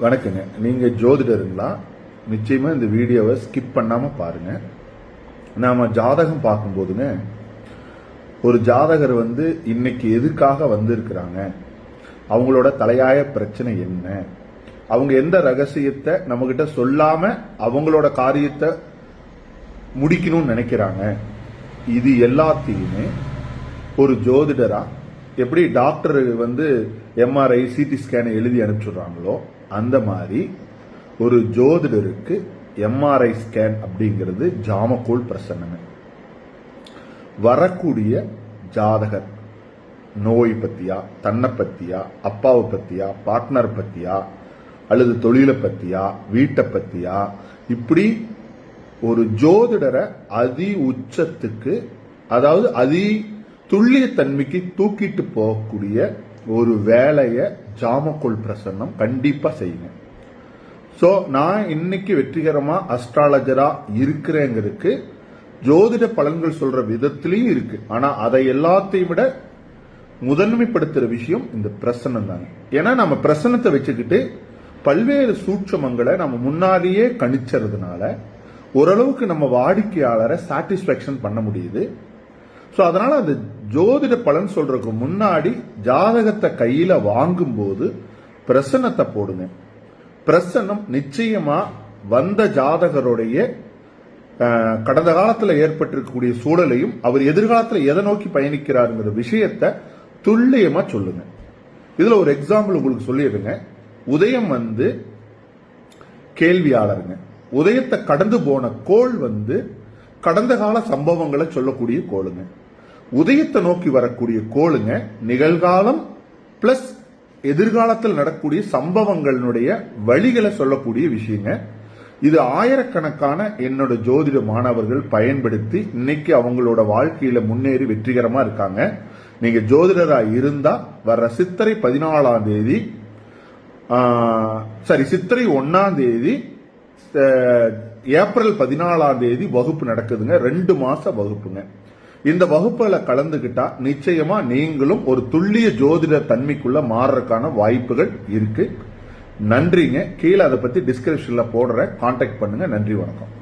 வணக்கங்க. நீங்க ஜோதிடருங்களா? நிச்சயமா இந்த வீடியோவை ஸ்கிப் பண்ணாம பாருங்க. நாம ஜாதகம் பார்க்கும்போதுங்க, ஒரு ஜாதகர் இன்னைக்கு எதுக்காக வந்திருக்கிறாங்க, அவங்களோட தலையாய பிரச்சனை என்ன, அவங்க எந்த ரகசியத்தை நம்ம கிட்ட சொல்லாம அவங்களோட காரியத்தை முடிக்கணும்னு நினைக்கிறாங்க, இது எல்லாத்தையுமே ஒரு ஜோதிடரா எப்படி டாக்டர் எம்ஆர்ஐ சிடி ஸ்கேனை எழுதி அனுப்பிச்சுடுறாங்களோ அந்த மாதிரி ஒரு ஜோதிடருக்கு எம்ஆர்ஐ ஸ்கேன் அப்படிங்கிறது ஜாமக்கோல் பிரசன்னம். வரக்கூடிய ஜாதகர் நோய் பத்தியா, தன்னை பத்தியா, அப்பாவை பத்தியா, பார்ட்னர் பத்தியா, அல்லது தொழிலை பத்தியா, வீட்டை பத்தியா, இப்படி ஒரு ஜோதிடரை அதி உச்சத்துக்கு, அதாவது அதி துல்லிய தன்மைக்கு தூக்கிட்டு போகக்கூடிய ஒரு வேலையை ஜாமக்கோல் பிரசன்னம் கண்டிப்பா செய்யுங்க. சோ நான் இன்னைக்கு வெற்றிகரமா அஸ்ட்ராலஜரா இருக்கிறேங்கிறதுக்கு ஜோதிட பலன்கள் சொல்ற விதத்திலையும் இருக்கு. ஆனா அதை எல்லாத்தையும் விட முதன்மைப்படுத்துற விஷயம் இந்த பிரசன்னம் தாங்க. ஏன்னா நம்ம பிரசன்னத்தை வச்சுக்கிட்டு பல்வேறு சூட்சமங்களை நம்ம முன்னாடியே கணிச்சறதுனால ஓரளவுக்கு நம்ம வாடிக்கையாளரை சாட்டிஸ்பாக்சன் பண்ண முடியுது. சோ அதனால அந்த ஜோதிட பலன் சொல்றதுக்கு முன்னாடி ஜாதகத்தை கையில வாங்கும் போது பிரசன்னத்தை போடுங்க. பிரசன்னம் நிச்சயமா வந்த ஜாதகருடைய கடந்த காலத்தில் ஏற்பட்டிருக்கக்கூடிய சூழலையும் அவர் எதிர்காலத்தில் எதை நோக்கி பயணிக்கிறாருங்கிற விஷயத்தை துல்லியமா சொல்லுங்க. இதுல ஒரு எக்ஸாம்பிள் உங்களுக்கு சொல்லிடுங்க. உதயம் கேள்வியாளருங்க. உதயத்தை கடந்து போன கோள் கடந்த கால சம்பவங்களை சொல்லக்கூடிய கோளுங்க. உதயத்தை நோக்கி வரக்கூடிய கோளுங்க நிகழ்காலம் பிளஸ் எதிர்காலத்தில் நடக்கக்கூடிய சம்பவங்களுடைய வழிகளை சொல்லக்கூடிய விஷயங்க. இது ஆயிரக்கணக்கான என்னோட ஜோதிட மாணவர்கள் பயன்படுத்தி இன்னைக்கு அவங்களோட வாழ்க்கையில முன்னேறி வெற்றிகரமா இருக்காங்க. நீங்க ஜோதிடரா இருந்தா வர்ற சித்திரை 14ஆம் தேதி, சித்திரை 1ஆம் தேதி, ஏப்ரல் 14ஆம் தேதி வகுப்பு நடக்குதுங்க. 2 மாச வகுப்புங்க. இந்த வகுப்புல கலந்துகிட்டா நிச்சயமா நீங்களும் ஒரு துல்லிய ஜோதிட தன்மைக்குள்ள மாறுறதுக்கான வாய்ப்புகள் இருக்கு. நன்றிங்க. கீழே அதை பத்தி டிஸ்கிரிப்ஷன்ல போடுற கான்டாக்ட் பண்ணுங்க. நன்றி, வணக்கம்.